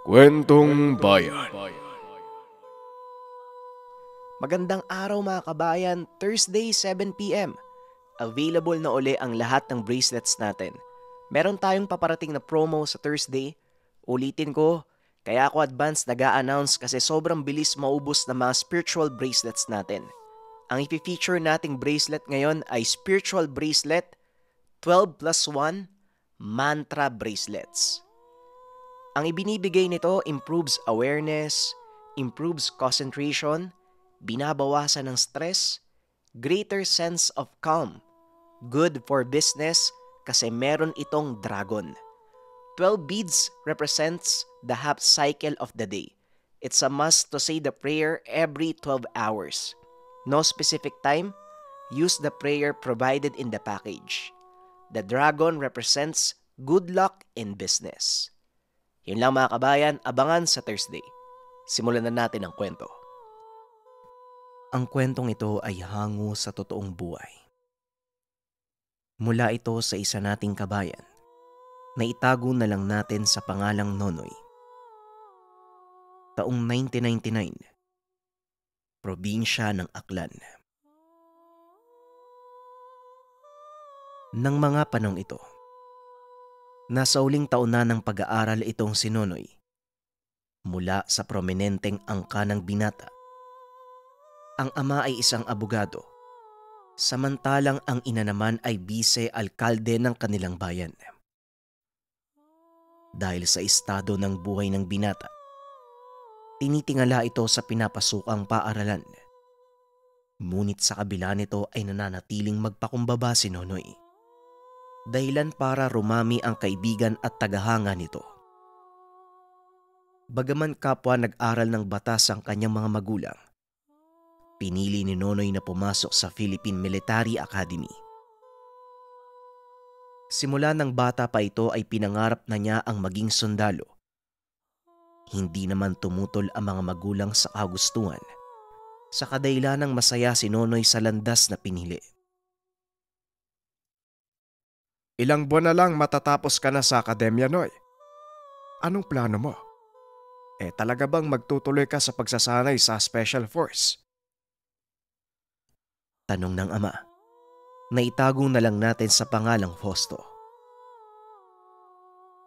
Kwentong Bayan. Magandang araw mga kabayan, Thursday 7 p.m. Available na uli ang lahat ng bracelets natin. Meron tayong paparating na promo sa Thursday. Ulitin ko, kaya ako advance nag-a-announce kasi sobrang bilis maubos na mga spiritual bracelets natin. Ang i-feature nating bracelet ngayon ay spiritual bracelet 12 plus 1 mantra bracelets. Ang ibinibigay nito improves awareness, improves concentration, binabawasan ng stress, greater sense of calm, good for business kasi meron itong dragon. 12 beads represents the half cycle of the day. It's a must to say the prayer every 12 hours. No specific time, use the prayer provided in the package. The dragon represents good luck in business. Yun lang mga kabayan, abangan sa Thursday. Simulan na natin ang kwento. Ang kwentong ito ay hango sa totoong buhay. Mula ito sa isa nating kabayan na itago na lang natin sa pangalang Nonoy. Taong 1999, probinsya ng Aklan. Nang mga panong ito, nasa uling taon na ng pag-aaral itong si Nonoy mula sa prominenteng angka ng binata. Ang ama ay isang abogado, samantalang ang ina naman ay bise-alkalde ng kanilang bayan. Dahil sa estado ng buhay ng binata, tinitingala ito sa pinapasukang paaralan. Ngunit sa kabila nito ay nananatiling magpakumbaba si Nonoy. Dahilan para rumami ang kaibigan at tagahanga nito. Bagaman kapwa nag-aral ng batas ang kanyang mga magulang, pinili ni Nonoy na pumasok sa Philippine Military Academy. Simula ng bata pa ito ay pinangarap na niya ang maging sundalo. Hindi naman tumutol ang mga magulang sa kagustuhan, sa kadahilanang masaya si Nonoy sa landas na pinili. Ilang buwan na lang matatapos ka na sa akademya, Noy. Anong plano mo? Talaga bang magtutuloy ka sa pagsasanay sa Special Force? Tanong ng ama, na itago na lang natin sa pangalang Fausto.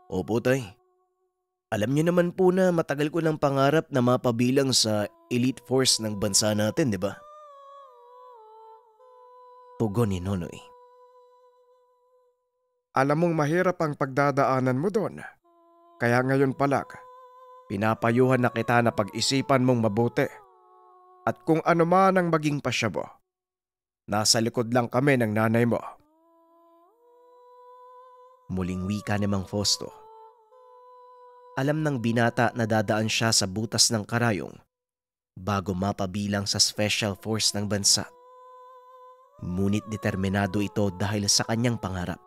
Opo, tay. Alam niyo naman po na matagal ko ng pangarap na mapabilang sa elite force ng bansa natin, di ba? Tugon ni Nonoy. Alam mong mahirap ang pagdadaanan mo doon. Kaya ngayon palag, pinapayuhan na kita na pag-isipan mong mabuti. At kung ano man ang maging pasya mo, nasa likod lang kami ng nanay mo. Muling wika ni Mang Fausto. Alam ng binata na dadaan siya sa butas ng karayong bago mapabilang sa special force ng bansa. Ngunit determinado ito dahil sa kanyang pangarap.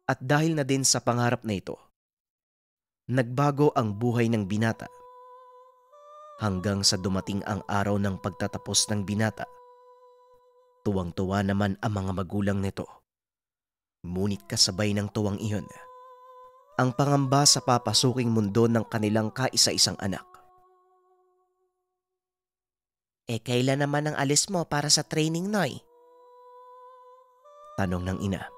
At dahil na din sa pangarap na ito, nagbago ang buhay ng binata. Hanggang sa dumating ang araw ng pagtatapos ng binata, tuwang-tuwa naman ang mga magulang nito. Ngunit kasabay ng tuwang iyon, ang pangamba sa papasuking mundo ng kanilang kaisa-isang anak. Kailan naman ang alis mo para sa training, Noy? Tanong ng ina.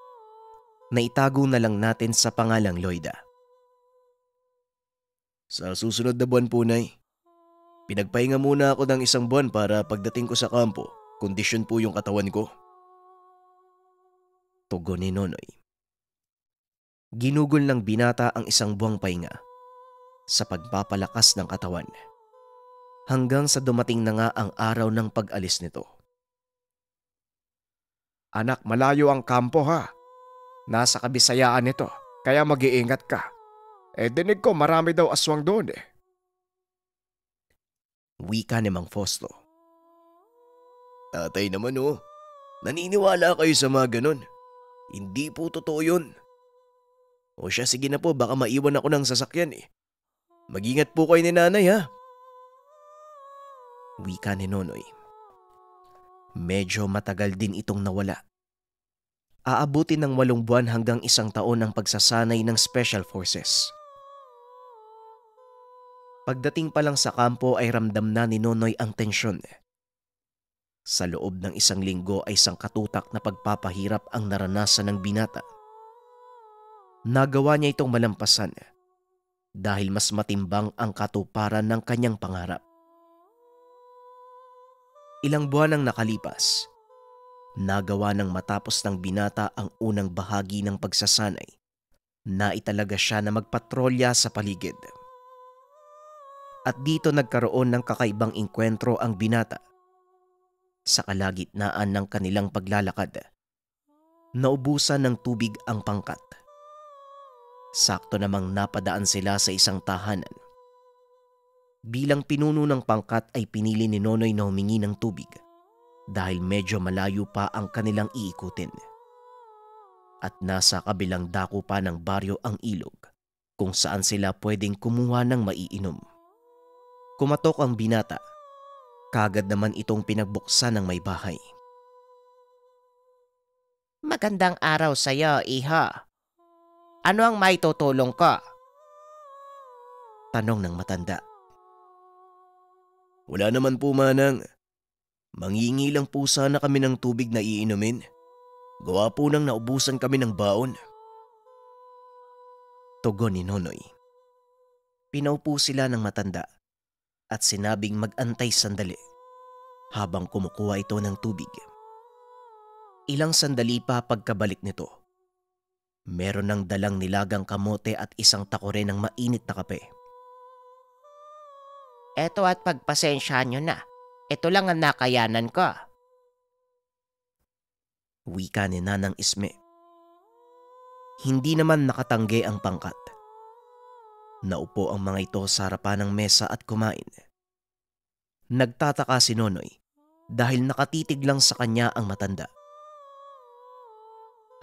Naitago na lang natin sa pangalang Loida. Sa susunod na buwan po, Nay. Pinagpahinga muna ako ng isang buwan para pagdating ko sa kampo, kondisyon po yung katawan ko. Tugon ni Nonoy. Ginugol ng binata ang isang buwang pahinga sa pagpapalakas ng katawan. Hanggang sa dumating na nga ang araw ng pag-alis nito. Anak, malayo ang kampo ha. Nasa kabisayaan nito, kaya mag-iingat ka. Dinig ko marami daw aswang doon eh. Wika ni Mang Fausto. Tatay naman oh, naniniwala kayo sa mga ganun. Hindi po totoo yun. O siya, sige na po, baka maiwan ako ng sasakyan eh. Mag-ingat po kayo ni nanay ha. Wika ni Nonoy. Medyo matagal din itong nawala. Aabutin ng 8 buwan hanggang 1 taon ang pagsasanay ng Special Forces. Pagdating pa lang sa kampo ay ramdam na ni Nonoy ang tensyon. Sa loob ng 1 linggo ay sangkatutak na pagpapahirap ang naranasan ng binata. Nagawa niya itong malampasan dahil mas matimbang ang katuparan ng kanyang pangarap. Ilang buwan ang nakalipas, nagawa ng matapos ng binata ang unang bahagi ng pagsasanay. Naitalaga siya na magpatrolya sa paligid. At dito nagkaroon ng kakaibang engkwentro ang binata. Sa kalagitnaan ng kanilang paglalakad, naubusan ng tubig ang pangkat. Sakto namang napadaan sila sa isang tahanan. Bilang pinuno ng pangkat ay pinili ni Nonoy na humingi ng tubig dahil medyo malayo pa ang kanilang iikutin. At nasa kabilang dako pa ng baryo ang ilog kung saan sila pwedeng kumuha ng maiinom. Kumatok ang binata. Kagad naman itong pinagbuksan ng may bahay. Magandang araw sa iyo, iha. Ano ang maitutulong ko? Tanong ng matanda. Wala naman po, manang. Manghingi lang po sana kami ng tubig na iinumin. Gawa po nang naubusan kami ng baon. Tugon ni Nonoy. Pinaupo sila ng matanda at sinabing mag-antay sandali habang kumukuha ito ng tubig. Ilang sandali pa pagkabalik nito, meron ng dalang nilagang kamote at isang takore ng mainit na kape. Eto at pagpasensya nyo na. Ito lang ang nakayanan ko. Wika ni Nanang Isme. Hindi naman nakatanggi ang pangkat. Naupo ang mga ito sa harapan ng mesa at kumain. Nagtataka si Nonoy dahil nakatitig lang sa kanya ang matanda.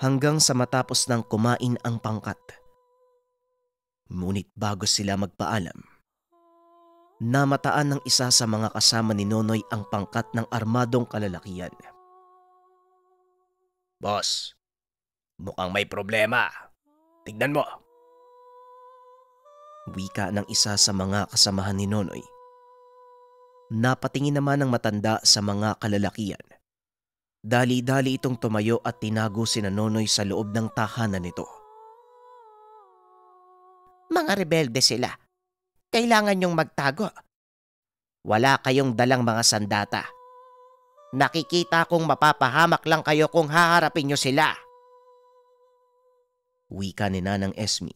Hanggang sa matapos ng kumain ang pangkat. Ngunit bago sila magpaalam, namataan ng isa sa mga kasama ni Nonoy ang pangkat ng armadong kalalakihan. Boss, mukhang may problema. Tignan mo. Wika ng isa sa mga kasamahan ni Nonoy. Napatingin naman ng matanda sa mga kalalakihan. Dali-dali itong tumayo at tinago sina Nonoy sa loob ng tahanan nito. Mga rebelde sila. Kailangan nyong magtago. Wala kayong dalang mga sandata. Nakikita kong mapapahamak lang kayo kung haharapin nyo sila. Wika ni Nanang Esme.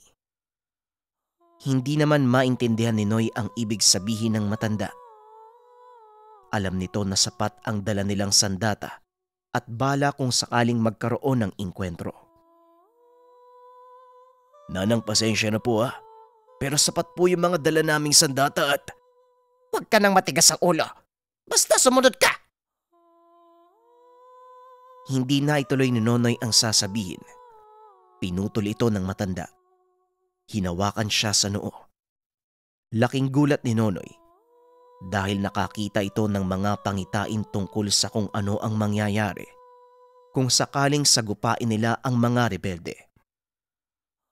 Hindi naman maintindihan ni Noy ang ibig sabihin ng matanda. Alam nito na sapat ang dala nilang sandata at bala kung sakaling magkaroon ng engkwentro. Nanang, pasensya na po pero sapat po yung mga dala naming sandata at... Huwag ka nang matigas ang ulo. Basta sumunod ka. Hindi na ituloy ni Nonoy ang sasabihin. Pinutol ito ng matanda. Hinawakan siya sa noo. Laking gulat ni Nonoy dahil nakakita ito ng mga pangitain tungkol sa kung ano ang mangyayari kung sakaling sagupain nila ang mga rebelde.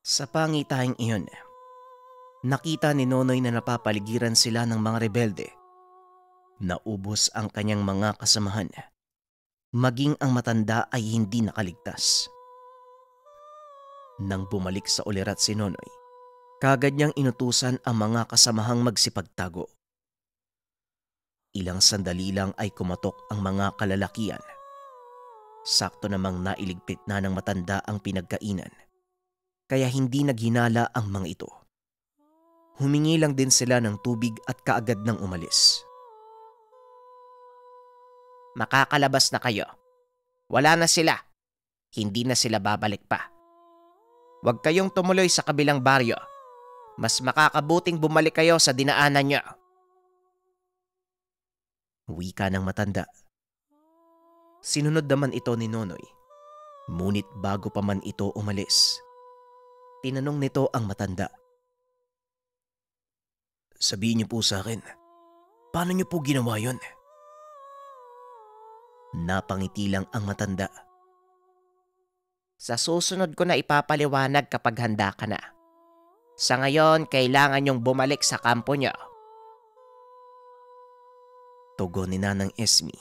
Sa pangitaing iyon, nakita ni Nonoy na napapaligiran sila ng mga rebelde. Naubos ang kanyang mga kasamahan. Maging ang matanda ay hindi nakaligtas. Nang bumalik sa ulirat si Nonoy, kagad niyang inutusan ang mga kasamahang magsipagtago. Ilang sandali lang ay kumatok ang mga kalalakian. Sakto namang nailigpit na ng matanda ang pinagkainan, kaya hindi naghinala ang mga ito. Humingi lang din sila ng tubig at kaagad nang umalis. Makakalabas na kayo. Wala na sila. Hindi na sila babalik pa. Huwag kayong tumuloy sa kabilang baryo. Mas makakabuting bumalik kayo sa dinaanan nyo. Wika ng matanda. Sinunod naman ito ni Nonoy. Ngunit bago pa man ito umalis, tinanong nito ang matanda. Sabihin niyo po sa akin, paano niyo po ginawa yun? Napangiti lang ang matanda. Sa susunod ko na ipapaliwanag kapag handa ka na. Sa ngayon, kailangan nyong bumalik sa kampo nyo. Tugon ni Nanang Esme.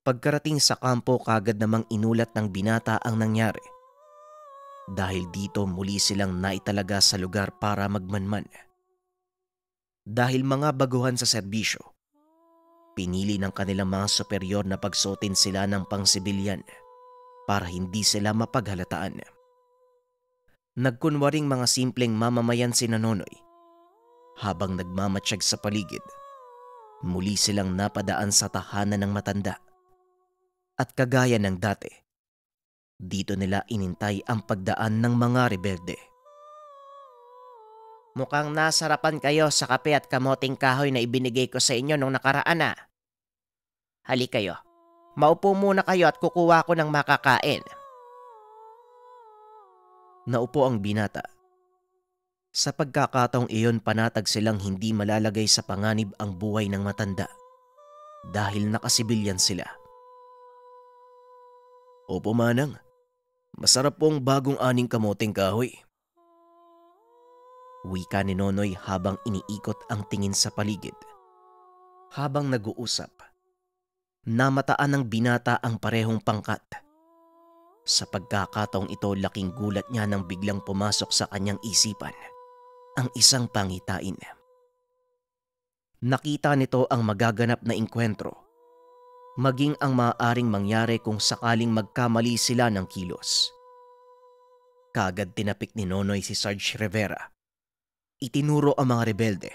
Pagkarating sa kampo, kagad namang inulat ng binata ang nangyari. Dahil dito muli silang naitalaga sa lugar para magmanman. Dahil mga baguhan sa serbisyo, pinili ng kanilang mga superior na pagsuotin sila ng pangsibilyan para hindi sila mapaghalataan. Nagkunwaring mga simpleng mamamayan si Nonoy. Habang nagmamatsyag sa paligid, muli silang napadaan sa tahanan ng matanda. At kagaya ng dati, dito nila inintay ang pagdaan ng mga rebelde. Mukhang nasarapan kayo sa kape at kamoting kahoy na ibinigay ko sa inyo nung nakaraan na. Hali kayo, maupo muna kayo at kukuha ko ng makakain. Naupo ang binata. Sa pagkakataong iyon, panatag silang hindi malalagay sa panganib ang buhay ng matanda dahil nakasibilyan sila. Opo manang, masarap pong bagong aning kamoting kahoy. Wika ni Nonoy habang iniikot ang tingin sa paligid. Habang nag-uusap, namataan ng binata ang parehong pangkat. Sa pagkakataong ito, laking gulat niya nang biglang pumasok sa kanyang isipan ang isang pangitain. Nakita nito ang magaganap na engkwentro, maging ang maaaring mangyari kung sakaling magkamali sila ng kilos. Kagad tinapik ni Nonoy si Sarge Rivera. Itinuro ang mga rebelde.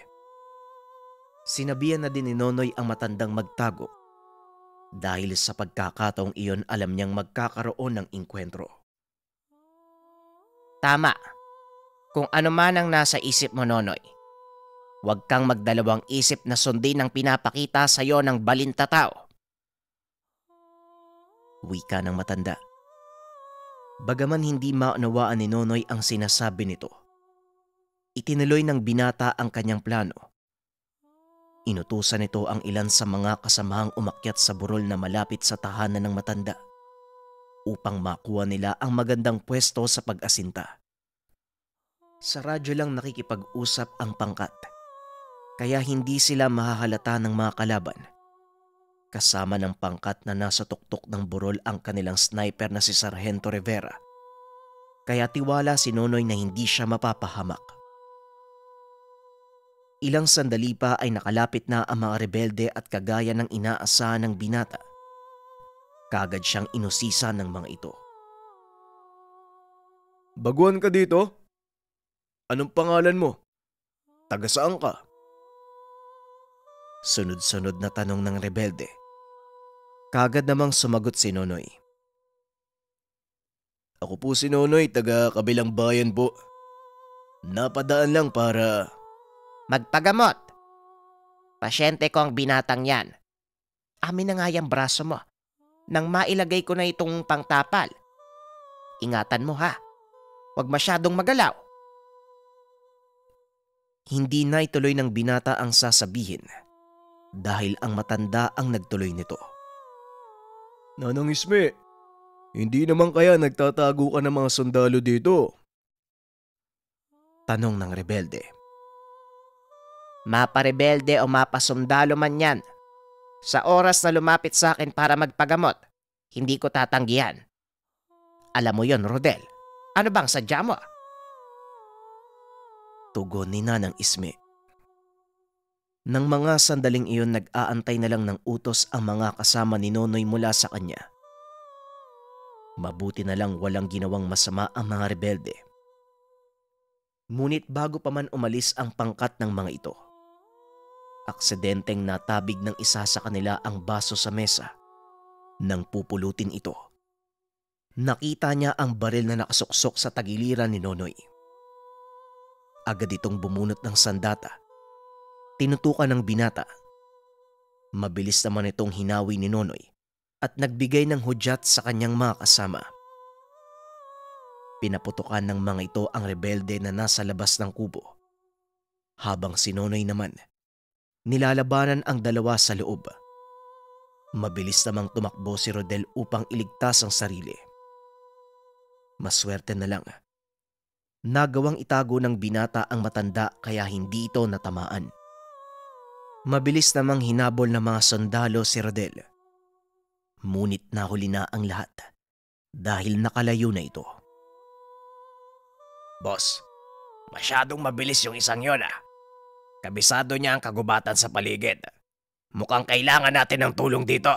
Sinabihan na din ni Nonoy ang matandang magtago dahil sa pagkakataong iyon alam niyang magkakaroon ng engkwentro. Tama. Kung ano man ang nasa isip mo, Nonoy, huwag kang magdalawang isip na sundin ang pinapakita sa iyo ng balintatao. Wika ng matanda. Bagaman hindi maunawaan ni Nonoy ang sinasabi nito, itinuloy ng binata ang kanyang plano. Inutusan nito ang ilan sa mga kasamahang umakyat sa burol na malapit sa tahanan ng matanda upang makuha nila ang magandang pwesto sa pag-asinta. Sa radyo lang nakikipag-usap ang pangkat, kaya hindi sila mahahalata ng mga kalaban. Kasama ng pangkat na nasa tuktok ng burol ang kanilang sniper na si Sargento Rivera, kaya tiwala si Nonoy na hindi siya mapapahamak. Ilang sandali pa ay nakalapit na ang mga rebelde at kagaya ng inaasahan ng binata, kagad siyang inusisa ng mga ito. Baguhan ka dito? Anong pangalan mo? Taga saan ka? Sunod-sunod na tanong ng rebelde. Kagad namang sumagot si Nonoy. Ako po si Nonoy, taga kabilang bayan po. Napadaan lang para... Magpagamot. Pasyente ko ang binatang yan. Amin na nga yung braso mo. Nang mailagay ko na itong pangtapal. Ingatan mo ha. Huwag masyadong magalaw. Hindi na ituloy ng binata ang sasabihin dahil ang matanda ang nagtuloy nito. Nanang Isme, hindi naman kaya nagtatago ka ng mga sundalo dito? Tanong ng rebelde. Maparebelde o mapasundalo man yan. Sa oras na lumapit sa akin para magpagamot, hindi ko tatanggihan. Alam mo yon, Rodel. Ano bang sadya mo? Tugon ni Nanang Isme. Nang mga sandaling iyon, nag-aantay na lang ng utos ang mga kasama ni Nonoy mula sa kanya. Mabuti na lang walang ginawang masama ang mga rebelde. Ngunit bago pa man umalis ang pangkat ng mga ito, aksidenteng natabig ng isa sa kanila ang baso sa mesa. Nang pupulutin ito, nakita niya ang baril na nakasuksok sa tagiliran ni Nonoy. Agad itong bumunot ng sandata. Tinutukan ng binata. Mabilis naman itong hinawi ni Nonoy at nagbigay ng hudyat sa kanyang mga kasama. Pinaputukan ng mga ito ang rebelde na nasa labas ng kubo. Habang si Nonoy naman, nilalabanan ang dalawa sa loob. Mabilis namang tumakbo si Rodel upang iligtas ang sarili. Maswerte na lang. Nagawang itago ng binata ang matanda kaya hindi ito natamaan. Mabilis namang hinabol ng mga sundalo si Rodel. Ngunit nahuli na ang lahat dahil nakalayo na ito. Boss, masyadong mabilis yung isang yon ah. Kabisado niya ang kagubatan sa paligid. Mukhang kailangan natin ng tulong dito.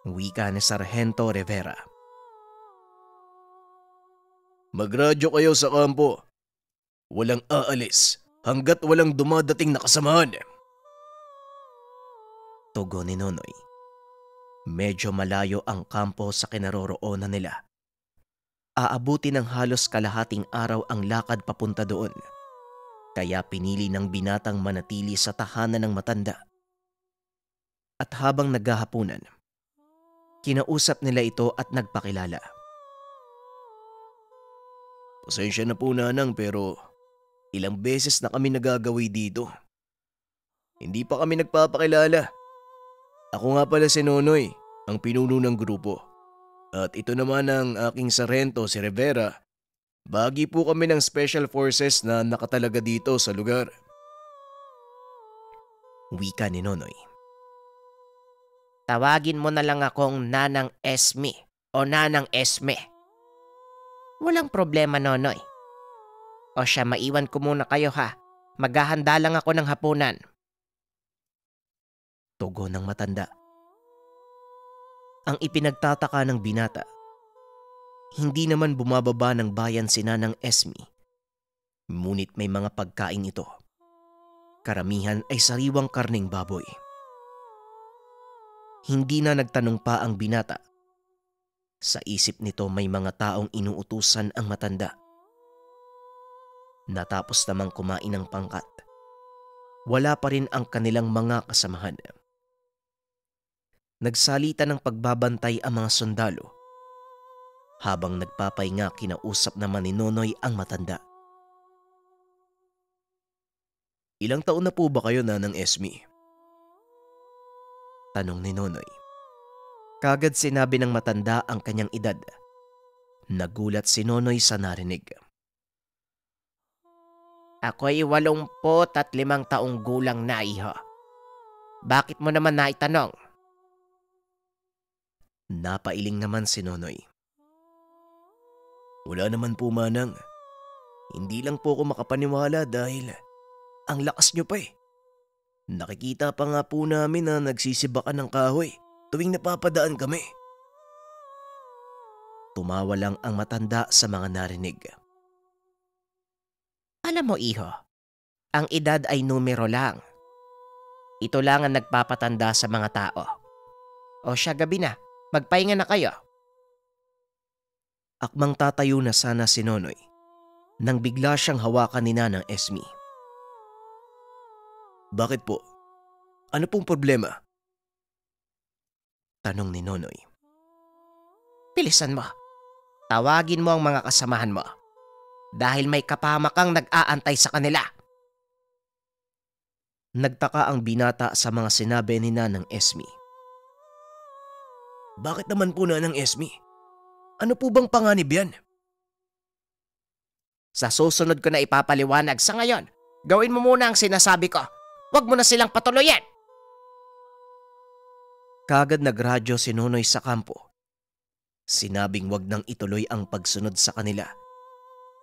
Wika ni Sargento Rivera. Magradyo kayo sa kampo. Walang aalis hanggat walang dumadating na kasamahan. Tugon ni Nonoy. Medyo malayo ang kampo sa kinaroroonan nila. Aabuti ng halos kalahating araw ang lakad papunta doon. Kaya pinili ng binatang manatili sa tahanan ng matanda. At habang naghahapunan, kinausap nila ito at nagpakilala. Pasensya na po nanang pero ilang beses na kami nagagawi dito. Hindi pa kami nagpapakilala. Ako nga pala si Nonoy, ang pinuno ng grupo. At ito naman ang aking sarhento si Rivera. Bagi po kami ng Special Forces na nakatalaga dito sa lugar. Wika ni Nonoy. Tawagin mo na lang akong Nanang Esme o Nanang Esme. Walang problema, Nonoy. O siya, maiwan ko muna kayo ha. Maghahanda lang ako ng hapunan. Tugon ng matanda. Ang ipinagtataka ng binata, hindi naman bumababa ng bayan si Nanang Esme. Ngunit may mga pagkain ito. Karamihan ay sariwang karning baboy. Hindi na nagtanong pa ang binata. Sa isip nito may mga taong inuutusan ang matanda. Natapos namang kumain ng pangkat, wala pa rin ang kanilang mga kasamahan. Nagsalita ng pagbabantay ang mga sundalo. Habang nagpapahinga, kinausap naman ni Nonoy ang matanda. Ilang taon na po ba kayo, Nanang Esme? Tanong ni Nonoy. Kagad sinabi ng matanda ang kanyang edad. Nagulat si Nonoy sa narinig. Ako'y 85 taong gulang na, iho. Bakit mo naman naitanong? Napailing naman si Nonoy. Wala naman po, manang. Hindi lang po ako makapaniwala dahil ang lakas nyo pa eh. Nakikita pa nga po namin na nagsisibakan ng kahoy tuwing napapadaan kami. Tumawa lang ang matanda sa mga narinig. Alam mo, iho, ang edad ay numero lang. Ito lang ang nagpapatanda sa mga tao. O siya, gabi na. Magpahinga na kayo. Akmang tatayo na sana si Nonoy nang bigla siyang hawakan ni Nanang Esme. Bakit po? Ano pong problema? Tanong ni Nonoy. Bilisan mo. Tawagin mo ang mga kasamahan mo. Dahil may kapamakang nag-aantay sa kanila. Nagtaka ang binata sa mga sinabi ni Nanang Esme. Bakit naman po, Nanang Esme? Ano po bang panganib yan? Sa susunod ko na ipapaliwanag. Sa ngayon, gawin mo muna ang sinasabi ko. Huwag mo na silang patuloyin. Kagad nagradyo si Nonoy sa kampo. Sinabing wag nang ituloy ang pagsunod sa kanila.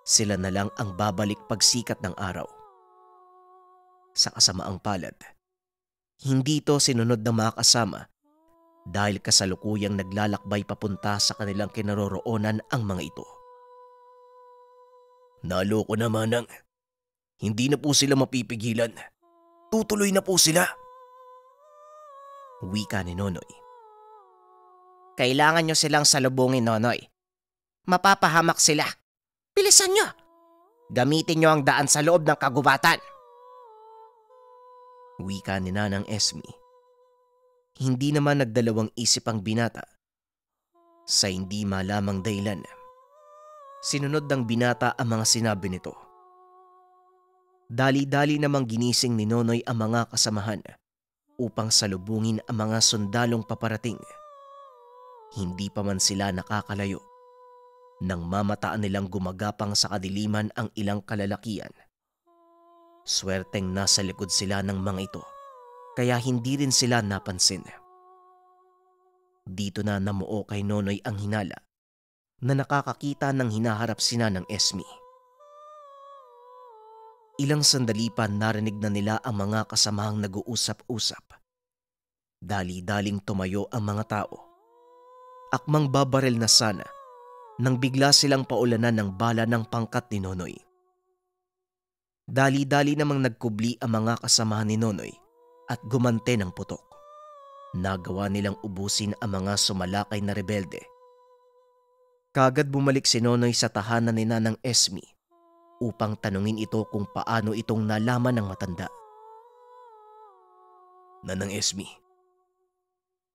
Sila na lang ang babalik pagsikat ng araw. Sa kasamaang palad, hindi ito sinunod ng mga kasama dahil kasalukuyang naglalakbay papunta sa kanilang kinaroroonan ang mga ito. Naloko na, manang. Hindi na po sila mapipigilan. Tutuloy na po sila. Wika ni Nonoy. Kailangan nyo silang salubungin, Nonoy. Mapapahamak sila. Bilisan nyo. Gamitin nyo ang daan sa loob ng kagubatan. Wika ni Nanang Esme. Hindi naman nagdalawang isip ang binata. Sa hindi malamang dahilan, sinunod ng binata ang mga sinabi nito. Dali-dali namang ginising ni Nonoy ang mga kasamahan upang salubungin ang mga sundalong paparating. Hindi pa man sila nakakalayo nang mamataan nilang gumagapang sa kadiliman ang ilang kalalakian. Swerteng nasa likod sila ng mga ito, kaya hindi rin sila napansin. Dito na namuo kay Nonoy ang hinala na nakakakita ng hinaharap sina ng Esme. Ilang sandali pa narinig na nila ang mga kasamahang nag-uusap-usap. Dali-daling tumayo ang mga tao. Akmang babaril na sana nang bigla silang paulanan ng bala ng pangkat ni Nonoy. Dali-dali namang nagkubli ang mga kasamahan ni Nonoy at gumante ng putok. Nagawa nilang ubusin ang mga sumalakay na rebelde. Kagad bumalik si Nonoy sa tahanan ni Nanang Esme upang tanungin ito kung paano itong nalaman ng matanda. Nanang Esme,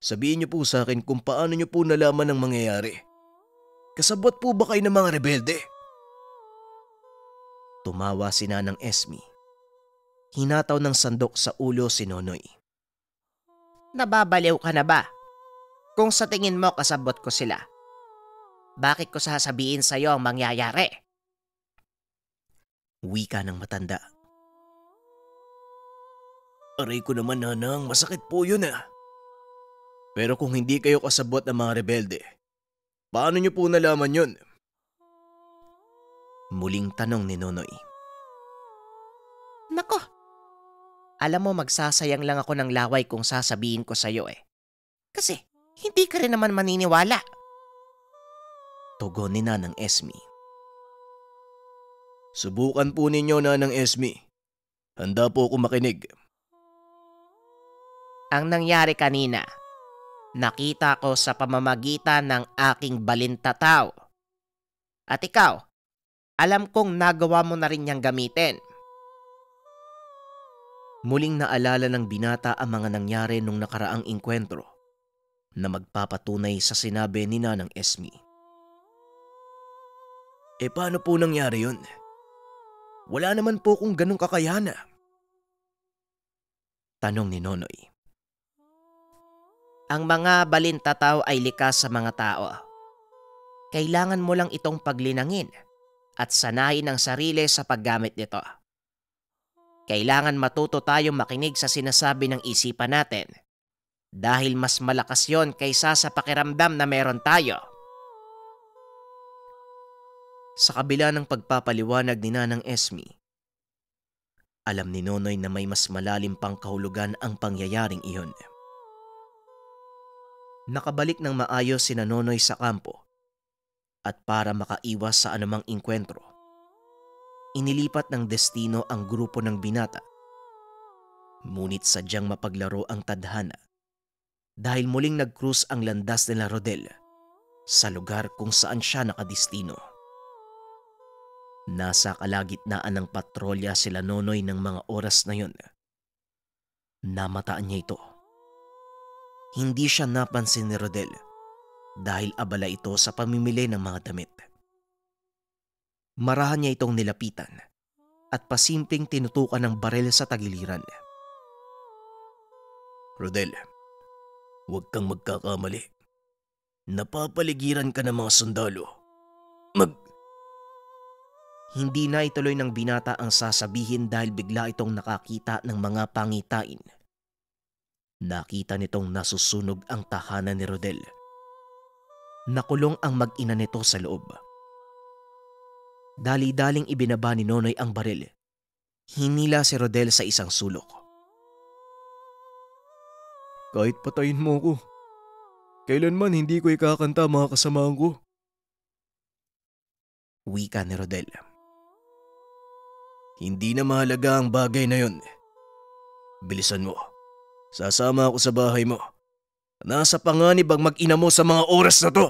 sabihin niyo po sa akin kung paano niyo po nalaman ang mangyayari. Kasabot po ba kayo ng mga rebelde? Tumawa si Nanang Esme. Hinataw ng sandok sa ulo si Nonoy. Nababaliw ka na ba? Kung sa tingin mo kasabot ko sila, bakit ko sasabihin sa'yo ang mangyayari? Wika ng matanda. Aray ko naman, Nanang, masakit po yun ah. Pero kung hindi kayo kasabot ng mga rebelde, paano niyo po nalaman yun? Muling tanong ni Nonoy. Nako, alam mo magsasayang lang ako ng laway kung sasabihin ko sa'yo eh. Kasi hindi ka rin naman maniniwala. Tugon ni Nanang Esme. Subukan po ninyo, Nanang Esme. Handa po ako makinig. Ang nangyari kanina, nakita ko sa pamamagitan ng aking balintataw. At ikaw, alam kong nagawa mo na rin niyang gamitin. Muling naalala ng binata ang mga nangyari nung nakaraang inkwentro na magpapatunay sa sinabi ni Nanang Esme. Paano po nangyari yun? Wala naman po kung ganong kakayana. Tanong ni Nonoy. Ang mga balintataw ay likas sa mga tao. Kailangan mo lang itong paglinangin at sanayin ang sarili sa paggamit nito. Kailangan matuto tayong makinig sa sinasabi ng isipan natin dahil mas malakas yon kaysa sa pakiramdam na meron tayo. Sa kabila ng pagpapaliwanag ni Nanang Esme, alam ni Nonoy na may mas malalim pang kahulugan ang pangyayaring iyon. Nakabalik ng maayos si Nonoy sa kampo at para makaiwas sa anumang inkwentro, inilipat ng destino ang grupo ng binata. Ngunit sadyang mapaglaro ang tadhana dahil muling nag-cruise ang landas nila Rodel sa lugar kung saan siya nakadestino. Nasa kalagitnaan ng patrolya sila Nonoy ng mga oras na yun. Namataan niya ito. Hindi siya napansin ni Rodel dahil abala ito sa pamimili ng mga damit. Marahan niya itong nilapitan at pasimpleng tinutukan ng baril sa tagiliran. Rodel, huwag kang magkakamali. Napapaligiran ka ng mga sundalo. Hindi na ituloy ng binata ang sasabihin dahil bigla itong nakakita ng mga pangitain. Nakita nitong nasusunog ang tahanan ni Rodel. Nakulong ang mag-ina nito sa loob. Dali-daling ibinaba ni Nonoy ang baril. Hinila si Rodel sa isang sulok. Kahit patayin mo ko, kailanman hindi ko ikakanta mga kasamahan ko. Wika ni Rodel. Hindi na mahalaga ang bagay na yun. Bilisan mo. Sasama ako sa bahay mo. Nasa panganib ang mag-ina mo sa mga oras na to.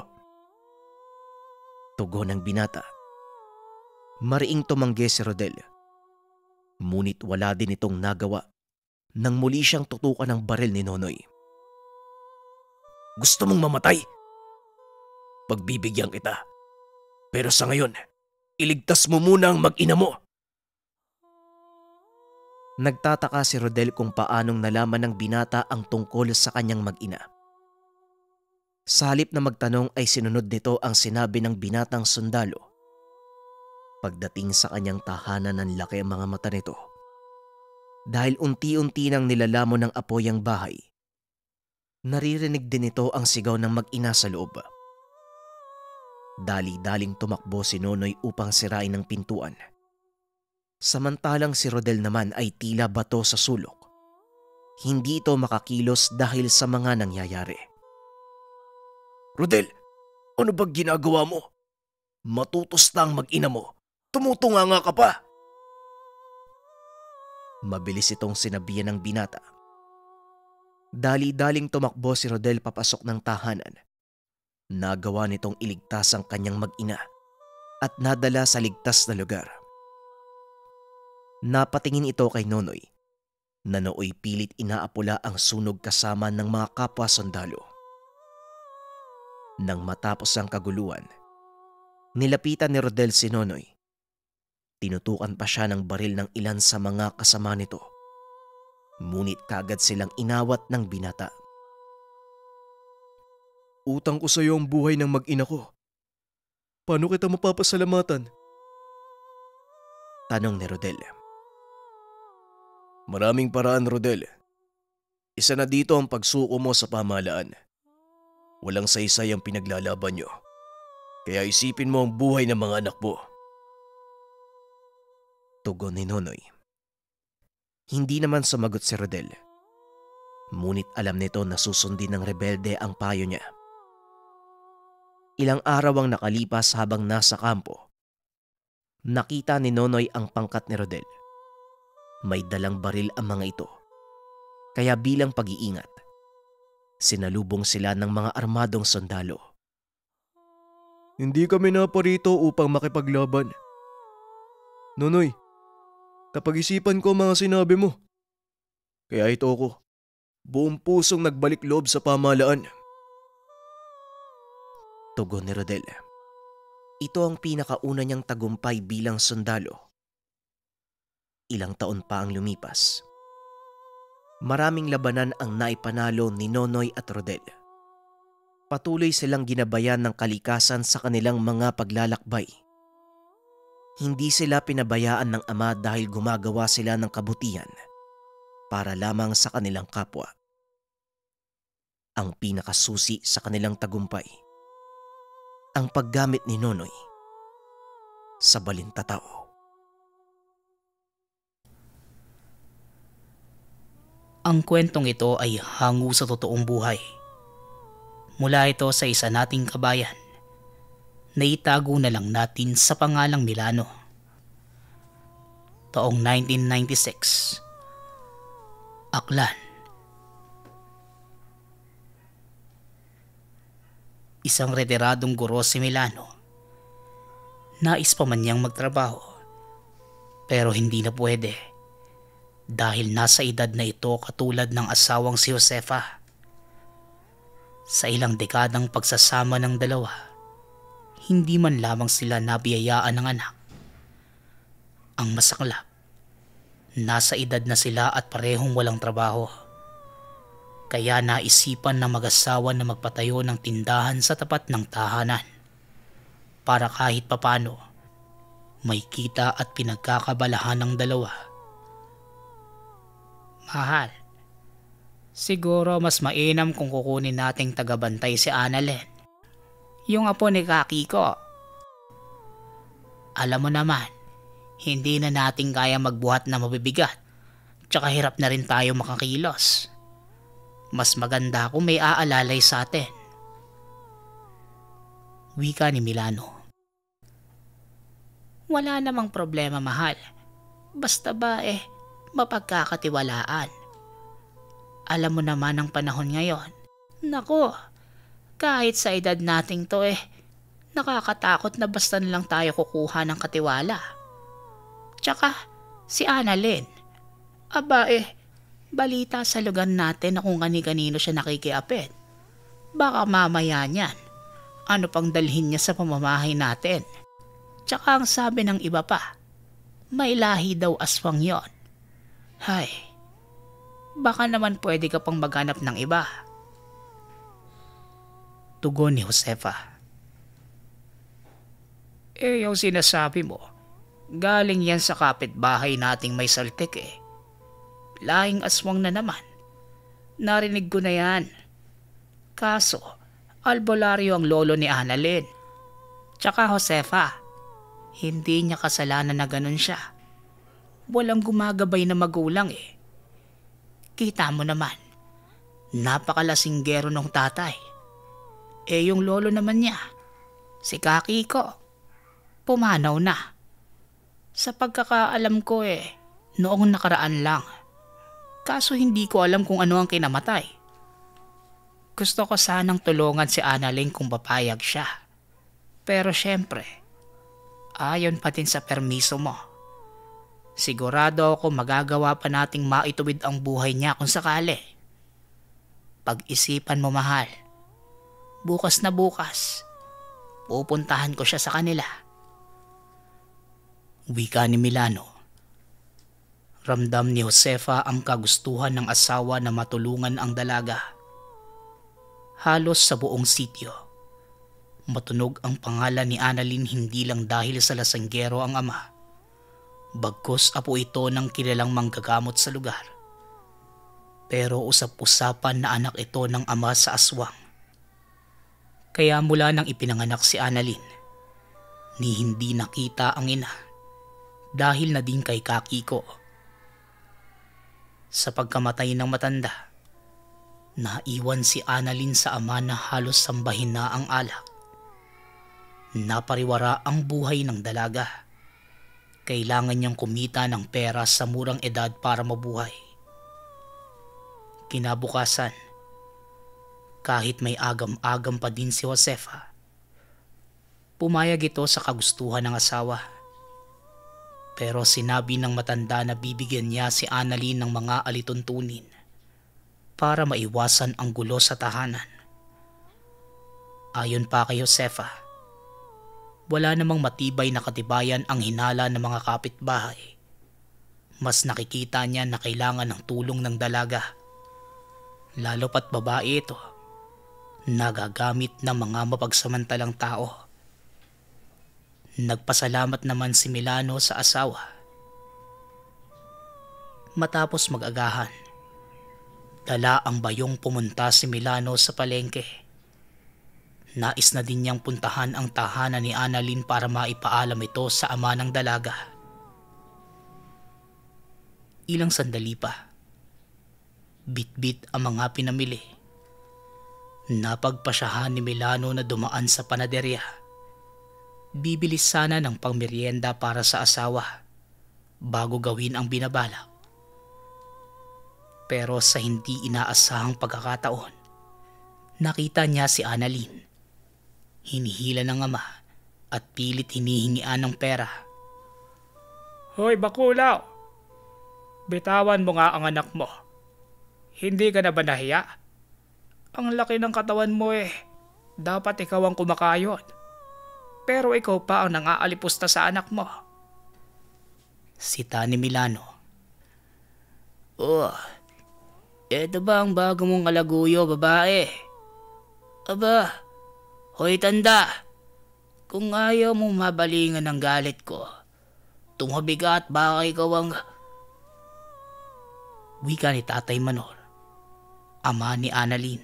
Tugon ng binata. Mariing tumanggi si Rodel. Ngunit wala din itong nagawa nang muli siyang tutukan ng baril ni Nonoy. Gusto mong mamatay? Pagbibigyan kita. Pero sa ngayon, iligtas mo muna ang mag-ina mo. Nagtataka si Rodel kung paanong nalaman ng binata ang tungkol sa kanyang mag-ina. Sa halip na magtanong ay sinunod nito ang sinabi ng binatang sundalo. Pagdating sa kanyang tahanan ng laki ang mga mata nito Dahil unti-unti nang nilalamon ng apoy ang bahay, naririnig din ito ang sigaw ng mag-ina sa loob. Dali-daling tumakbo si Nonoy upang sirain ang pintuan. Samantalang si Rodel naman ay tila bato sa sulok. Hindi ito makakilos dahil sa mga nangyayari. Rodel, ano ba ginagawa mo? Matutos na ang mag-ina mo. Tumutunga nga ka pa. Mabilis itong sinabihan ng binata. Dali-daling tumakbo si Rodel papasok ng tahanan. Nagawa nitong iligtas ang kanyang mag-ina at nadala sa ligtas na lugar. Napatingin ito kay Nonoy na nooy pilit inaapula ang sunog kasama ng mga kapwa sundalo. Nang matapos ang kaguluhan, nilapitan ni Rodel si Nonoy. Tinutukan pa siya ng baril ng ilan sa mga kasama nito. Ngunit kagad silang inawat ng binata. Utang ko sa iyo ang buhay ng mag-ina ko. Paano kita mapapasalamatan? Tanong ni Rodel. Maraming paraan, Rodel. Isa na dito ang pagsuko mo sa pamahalaan. Walang saysay ang pinaglalaban nyo. Kaya isipin mo ang buhay ng mga anak mo. Tugon ni Nonoy. Hindi naman sumagot si Rodel. Ngunit alam nito na susundin ng rebelde ang payo niya. Ilang araw ang nakalipas habang nasa kampo. Nakita ni Nonoy ang pangkat ni Rodel. May dalang baril ang mga ito. Kaya bilang pag-iingat, sinalubong sila ng mga armadong sundalo. Hindi kami naparito upang makipaglaban. Nonoy, napag-isipan ko mga sinabi mo. Kaya ito ako, buong pusong nagbalik loob sa pamahalaan. Tugon ni Rodel. Ito ang pinakauna niyang tagumpay bilang sundalo. Ilang taon pa ang lumipas. Maraming labanan ang naipanalo ni Nonoy at Rodel. Patuloy silang ginabayan ng kalikasan sa kanilang mga paglalakbay. Hindi sila pinabayaan ng ama dahil gumagawa sila ng kabutihan para lamang sa kanilang kapwa. Ang pinakasusi sa kanilang tagumpay, ang paggamit ni Nonoy sa balintataw. Ang kwentong ito ay hango sa totoong buhay. Mula ito sa isa nating kabayan na itago na lang natin sa pangalang Milano. Taong 1996. Aklan. Isang retiradong guro si Milano. Nais pa man niyang magtrabaho pero hindi na pwede dahil nasa edad na ito katulad ng asawang si Josefa. Sa ilang dekadang pagsasama ng dalawa, hindi man lamang sila nabiyayaan ng anak. Ang masaklap, nasa edad na sila at parehong walang trabaho. Kaya naisipan ng mag-asawa na magpatayo ng tindahan sa tapat ng tahanan para kahit papano may kita at pinagkakabalahan ng dalawa. Mahal, siguro mas mainam kung kukunin nating tagabantay si Annalyn, yung apo ni Kakiko. Alam mo naman, hindi na natin kaya magbuhat na mabibigat, tsaka hirap na rin tayo makakilos. Mas maganda kung may aalalay sa atin. Wika ni Milano. Wala namang problema, mahal. Basta ba mapagkakatiwalaan. Alam mo naman ang panahon ngayon. Nako, kahit sa edad nating to nakakatakot na basta na lang tayo kukuha ng katiwala. Tsaka si Annalyn. Aba balita sa lugar natin na kung kani-kanino siya nakikiapit. Baka mamaya niyan, ano pang dalhin niya sa pamamahay natin. Tsaka ang sabi ng iba pa, may lahi daw aswang yon. Hay, baka naman pwede ka pang maghanap ng iba. Tugon ni Josefa. Yung sinasabi mo, galing yan sa kapitbahay nating may saltik . Lahing aswang na naman. Narinig ko na yan. Kaso, albularyo ang lolo ni Annalyn. Tsaka Josefa, hindi niya kasalanan na ganun siya. Walang gumagabay na magulang eh. Kita mo naman, napakalasinggero ng tatay. Eh yung lolo naman niya, si Kakiko, pumanaw na. Sa pagkakaalam ko noong nakaraan lang. Kaso hindi ko alam kung ano ang kinamatay. Gusto ko sanang tulungan si Annalyn kung papayag siya. Pero syempre, ayon pa din sa permiso mo. Sigurado ako magagawa pa nating maituwid ang buhay niya kung sakali. Pag-isipan mo, mahal. Bukas na bukas, pupuntahan ko siya sa kanila. Wika ni Milano. Ramdam ni Josefa ang kagustuhan ng asawa na matulungan ang dalaga. Halos sa buong sityo, matunog ang pangalan ni Annalyn hindi lang dahil sa lasanggero ang ama. Bagkus apo ito ng kilalang manggagamot sa lugar. Pero usap-usapan na anak ito ng ama sa aswang. Kaya mula nang ipinanganak si Annalyn, ni hindi nakita ang ina dahil na din kay Kakiko. Sa pagkamatay ng matanda, naiwan si Annalyn sa ama na halos sambahin na ang alak. Napariwara ang buhay ng dalaga. Kailangan niyang kumita ng pera sa murang edad para mabuhay. Kinabukasan, kahit may agam-agam pa din si Josefa, pumayag ito sa kagustuhan ng asawa. Pero sinabi ng matanda na bibigyan niya si Annalyn ng mga alituntunin para maiwasan ang gulo sa tahanan. Ayon pa kay Josefa, wala namang matibay na katibayan ang hinala ng mga kapitbahay. Mas nakikita niya na kailangan ng tulong ng dalaga. Lalo pat babae ito, nagagamit ng mga mapagsamantalang tao. Nagpasalamat naman si Milano sa asawa. Matapos mag-agahan, dala ang bayong pumunta si Milano sa palengke. Nais na din niyang puntahan ang tahanan ni Annalyn para maipaalam ito sa ama ng dalaga. Ilang sandali pa, bit-bit ang mga pinamili. Napagpasyahan ni Milano na dumaan sa panaderya. Bibili sana ng pangmeryenda para sa asawa bago gawin ang binabalak. Pero sa hindi inaasahang pagkakataon, nakita niya si Annalyn. Hinihila ng ama at pilit hinihingian ng pera. Hoy bakulaw, bitawan mo nga ang anak mo. Hindi ka na ba nahiya? Ang laki ng katawan mo dapat ikaw ang kumakayod. Pero ikaw pa ang nangaalipusta sa anak mo. Sita ni Milano. Oh, eto ba ang bago mong alaguyo, babae? Aba, hoy tanda, kung ayaw mong mabalingan ng galit ko, tumabi ka at baka ikaw ang... Wika ni Tatay Manor, ama ni Annalyn.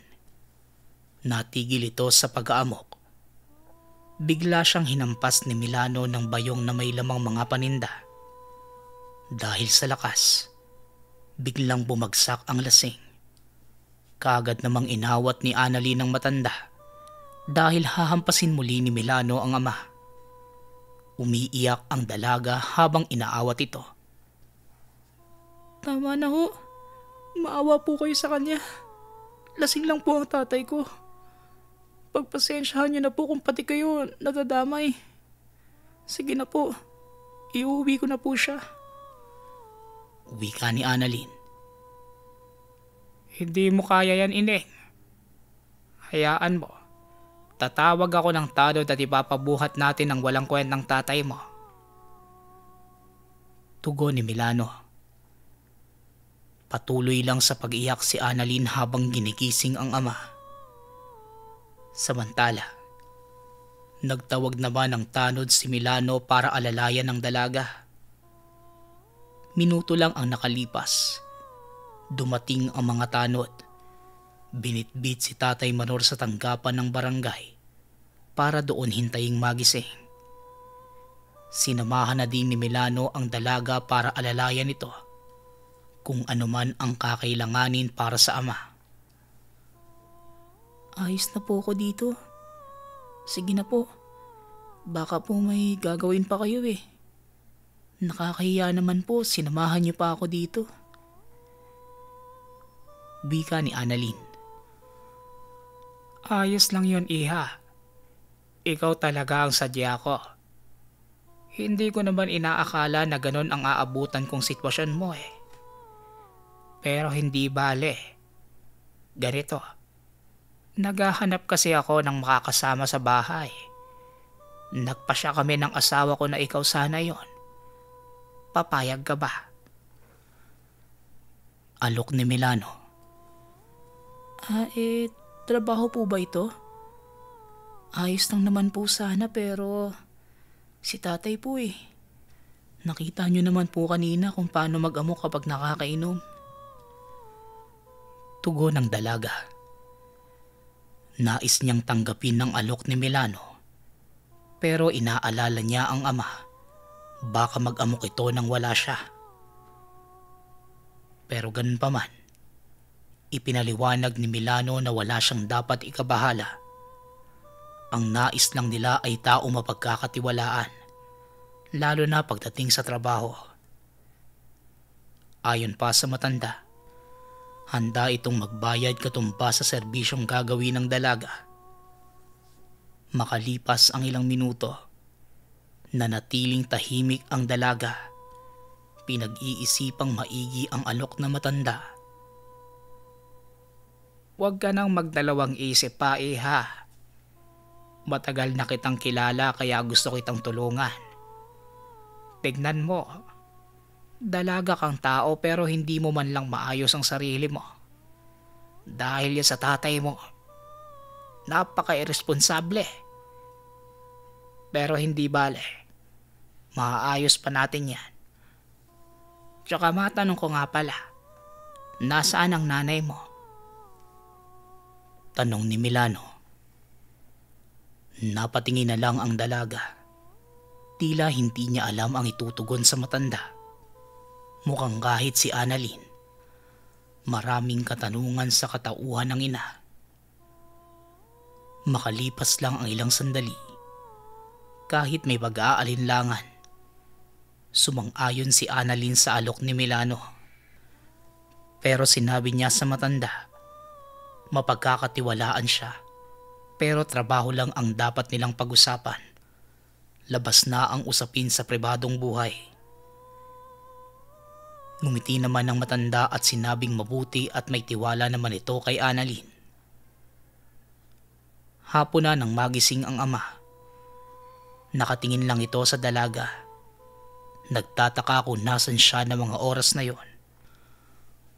Natigil ito sa pag-aamok. Bigla siyang hinampas ni Milano ng bayong na may lamang mga paninda. Dahil sa lakas, biglang bumagsak ang lasing. Kaagad namang inawat ni Annalyn ng matanda dahil hahampasin muli ni Milano ang ama. Umiiyak ang dalaga habang inaawat ito. Tama na ho. Maawa po kayo sa kanya. Lasing lang po ang tatay ko. Pagpasensyahan niyo na po kung pati kayo nadadamay. Sige na po, iuwi ko na po siya. Wika ni Annalyn. Hindi mo kaya yan, Ineng. Hayaan mo. Tatawag ako ng tanod at ipapabuhat natin ang walang kwentang tatay mo. Tugon ni Milano. Patuloy lang sa pag-iyak si Annalyn habang ginigising ang ama. Samantala, nagtawag naman ng tanod si Milano para alalayan ng dalaga. Minuto lang ang nakalipas Dumating ang mga tanod. Binitbit si Tatay Manor sa tanggapan ng barangay para doon hintaying magising. Sinamahan na din ni Milano ang dalaga para alalayan ito kung anuman ang kakailanganin para sa ama. Ayos na po ako dito. Sige na po. Baka po may gagawin pa kayo eh. Nakakahiya naman po, sinamahan niyo pa ako dito. Wika ni Annalyn. Ayos lang yun, Iha. Ikaw talaga ang sadya ko. Hindi ko naman inaakala na ganon ang aabutan kong sitwasyon mo eh. Pero hindi bale. Ganito. Naghahanap kasi ako ng makakasama sa bahay. Nagpasya kami ng asawa ko na ikaw sana yon. Papayag ka ba? Alok ni Milano. Trabaho po ba ito? Ayos lang naman po sana pero si tatay po eh. Nakita niyo naman po kanina kung paano mag-amok kapag nakakainom. Tugon ng dalaga. Nais niyang tanggapin ng alok ni Milano pero inaalala niya ang ama. Baka mag-amok ito nang wala siya. Pero ganun pa man, ipinaliwanag ni Milano na wala siyang dapat ikabahala. Ang nais lang nila ay tao mapagkakatiwalaan, lalo na pagdating sa trabaho. Ayon pa sa matanda, handa itong magbayad katumpa sa serbisyong gagawin ng dalaga. Makalipas ang ilang minuto, nanatiling tahimik ang dalaga. Pinag-iisipang maigi ang alok na matanda. Huwag ka nang magdalawang isip pa, Iha. Matagal na kitang kilala kaya gusto kitang tulungan. Tignan mo. Dalaga kang tao pero hindi mo man lang maayos ang sarili mo. Dahil yan sa tatay mo. Napaka-irresponsable. Pero hindi bale. Maayos pa natin yan. Tsaka matanong ko nga pala, nasaan ang nanay mo? Tanong ni Milano. Napatingin na lang ang dalaga. Tila hindi niya alam ang itutugon sa matanda. Mukhang kahit si Annalyn, maraming katanungan sa katauhan ng ina. Makalipas lang ang ilang sandali, kahit may pag-aalinlangan, sumang-ayon si Annalyn sa alok ni Milano. Pero sinabi niya sa matanda, mapagkakatiwalaan siya. Pero trabaho lang ang dapat nilang pag-usapan. Labas na ang usapin sa pribadong buhay. Ngumiti naman ang matanda at sinabing mabuti at may tiwala naman ito kay Annalyn. Hapon na nang magising ang ama. Nakatingin lang ito sa dalaga. Nagtataka kung nasan siya ng mga oras na yon.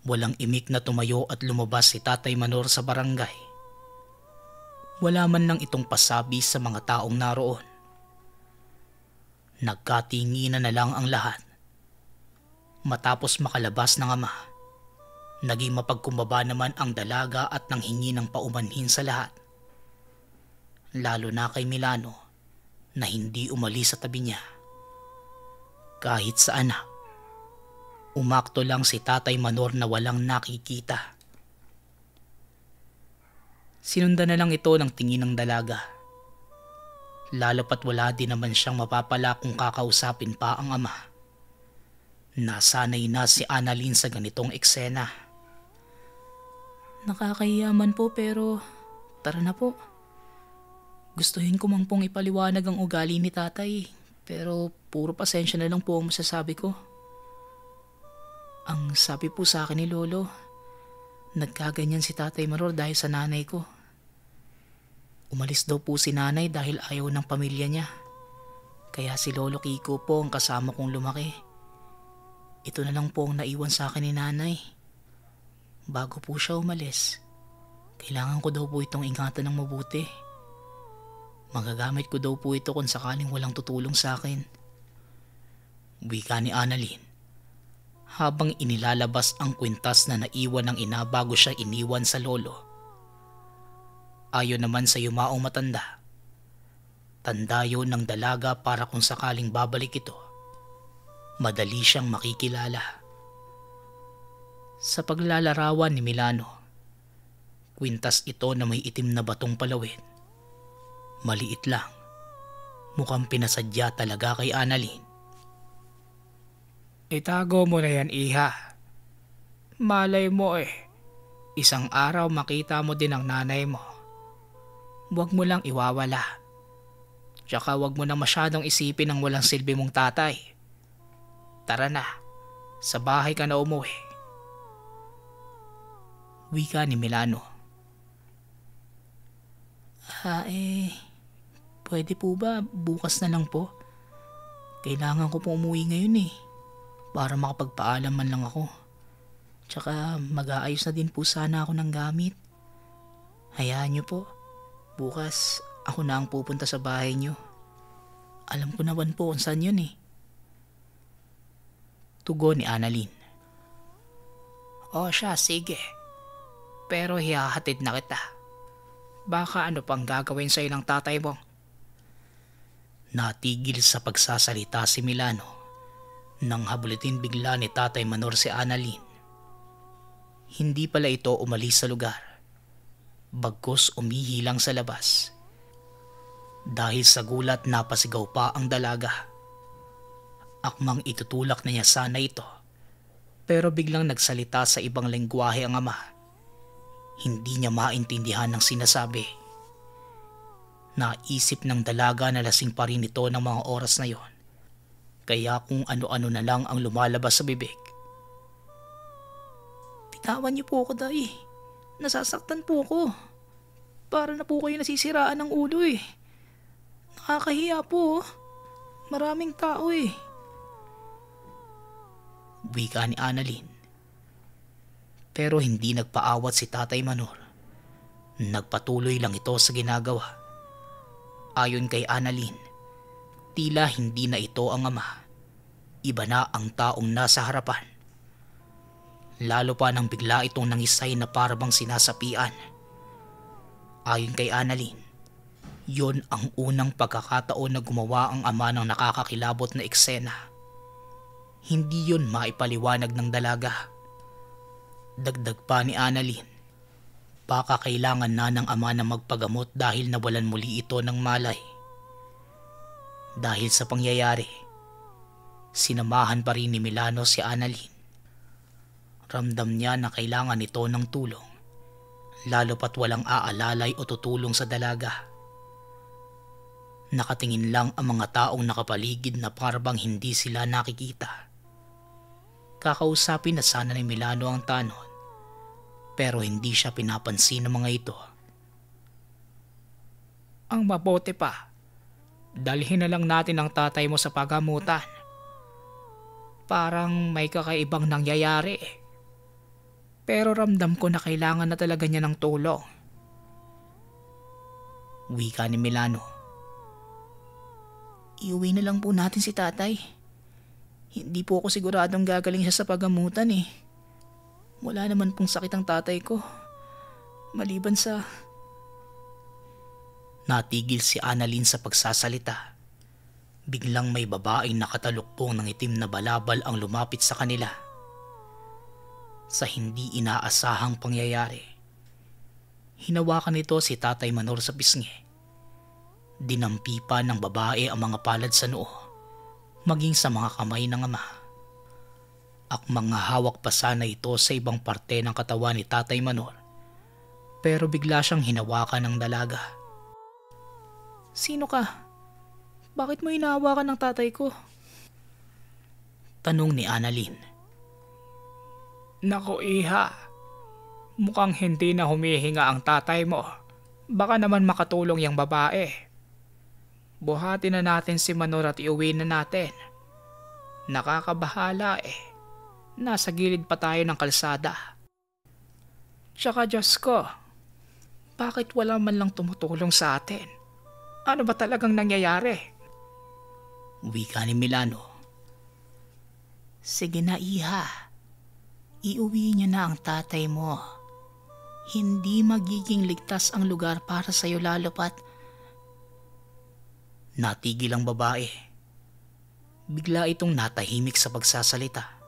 Walang imik na tumayo at lumabas si Tatay Manor sa barangay. Wala man lang itong pasabi sa mga taong naroon. Nagkatinginan na lang ang lahat. Matapos makalabas ng ama, naging mapagkumbaba naman ang dalaga at nanghingi ng paumanhin sa lahat. Lalo na kay Milano na hindi umalis sa tabi niya. Kahit sa anak, umakto lang si Tatay Manor na walang nakikita. Sinundan na lang ito ng tingin ng dalaga. Lalo pat wala din naman siyang mapapala kung kakausapin pa ang ama. Nasanay na si Annalyn sa ganitong eksena. Nakakahiyaman po pero tara na po. Gustuhin ko mang pong ipaliwanag ang ugali ni tatay pero puro pasensya na lang po ang masasabi ko. Ang sabi po sa akin ni Lolo, nagkaganyan si Tatay Manor dahil sa nanay ko. Umalis daw po si nanay dahil ayaw ng pamilya niya. Kaya si Lolo Kiko po ang kasama kong lumaki. Ito na lang po ang naiwan sa akin ni nanay. Bago po siya umalis, kailangan ko daw po itong ingatan ng mabuti. Magagamit ko daw po ito kung sakaling walang tutulong sa akin. Wika ni Annalyn habang inilalabas ang kwintas na naiwan ng ina bago siya iniwan sa lolo. Ayon naman sa yumaong matanda, tanda yun ng dalaga para kung sakaling babalik ito, madali siyang makikilala. Sa paglalarawan ni Milano, kwintas ito na may itim na batong palawin. Maliit lang, mukhang pinasadya talaga kay Annalyn. Itago mo na yan, iha. Malay mo isang araw makita mo din ang nanay mo. Huwag mo lang iwawala. Tsaka huwag mo na masyadong isipin ang walang silbi mong tatay. Tara na, sa bahay ka na umuwi. Wika ni Milano. Pwede po ba bukas na lang po? Kailangan ko po umuwi ngayon para makapagpaalam man lang ako. Tsaka mag-aayos na din po sana ako ng gamit. Hayaan niyo po, bukas ako na ang pupunta sa bahay niyo. Alam ko naman po kung saan yun Tugon ni Annalyn. O siya, sige. Pero hihahatid na kita. Baka ano pang gagawin sa'yo ng tatay mo? Natigil sa pagsasalita si Milano nang habulitin bigla ni Tatay Manor si Annalyn. Hindi pala ito umalis sa lugar, bagkus umihi lang sa labas. Dahil sa gulat napasigaw pa ang dalaga. Akmang itutulak na niya sana ito, pero biglang nagsalita sa ibang lengguwahe ang ama. Hindi niya maintindihan ang sinasabi. Naisip ng dalaga na lasing pa rin ito ng mga oras na yon, kaya kung ano-ano na lang ang lumalabas sa bibig. Bitawan niyo po ako, Day. Nasasaktan po ako. Para na po kayo nasisiraan ng ulo Nakakahiya po. Maraming tao Wika ni Annalyn. Pero hindi nagpaawat si Tatay Manor. Nagpatuloy lang ito sa ginagawa. Ayon kay Annalyn, tila hindi na ito ang ama. Iba na ang taong nasa harapan. Lalo pa nang bigla itong nangisay na parabang sinasapian. Ayon kay Annalyn, yon ang unang pagkakataon na gumawa ang ama ng nakakakilabot na eksena. Hindi yon maipaliwanag ng dalaga. Dagdag pa ni Annalyn, baka kailangan na ng ama na magpagamot dahil nawalan muli ito ng malay. Dahil sa pangyayari, sinamahan pa rin ni Milano si Annalyn. Ramdam niya na kailangan ito ng tulong, lalo pat walang aalalay o tutulong sa dalaga. Nakatingin lang ang mga taong nakapaligid na parabang hindi sila nakikita. Kakausapin na sana ni Milano ang tanod, pero hindi siya pinapansin ng mga ito. Ang mabuti pa, dalhin na lang natin ang tatay mo sa pagamutan. Parang may kakaibang nangyayari Pero ramdam ko na kailangan na talaga niya ng tulong. Wika ni Milano. Iuwi na lang po natin si tatay. Hindi po ako siguradong gagaling siya sa pagamutan Wala naman pong sakit ang tatay ko. Maliban sa... Natigil si Annalyn sa pagsasalita. Biglang may babaeng nakatalukpong ng itim na balabal ang lumapit sa kanila. Sa hindi inaasahang pangyayari, hinawakan nito si Tatay Manor sa pisngi. Dinampi pa ng babae ang mga palad sa noo, maging sa mga kamay ng ama. Akmang hawak pa sana ito sa ibang parte ng katawan ni Tatay Manor, pero bigla siyang hinawakan ng dalaga. Sino ka? Bakit mo hinahawakan ng tatay ko? Tanong ni Annalyn. Naku iha, mukhang hindi na humihinga ang tatay mo. Baka naman makatulong yung babae. Buhati na natin si Manor at iuwi na natin. Nakakabahala Nasa gilid pa tayo ng kalsada. Tsaka Diyos ko, bakit wala man lang tumutulong sa atin? Ano ba talagang nangyayari? Wika ni Milano. Sige na iha. Iuwi niyo na ang tatay mo. Hindi magiging ligtas ang lugar para sa'yo lalo pat. Natigil ang babae. Bigla itong natahimik sa pagsasalita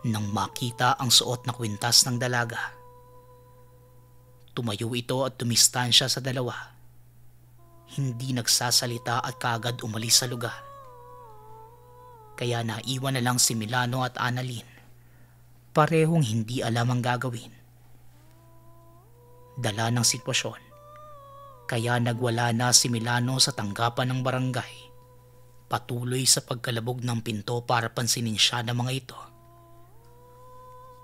nang makita ang suot na kwintas ng dalaga. Tumayo ito at tumistansya sa dalawa. Hindi nagsasalita at kaagad umalis sa lugar. Kaya naiwan na lang si Milano at Annalyn. Parehong hindi alam ang gagawin. Dala ng sitwasyon, kaya nagwala na si Milano sa tanggapan ng barangay. Patuloy sa pagkalabog ng pinto para pansinin siya ng mga ito.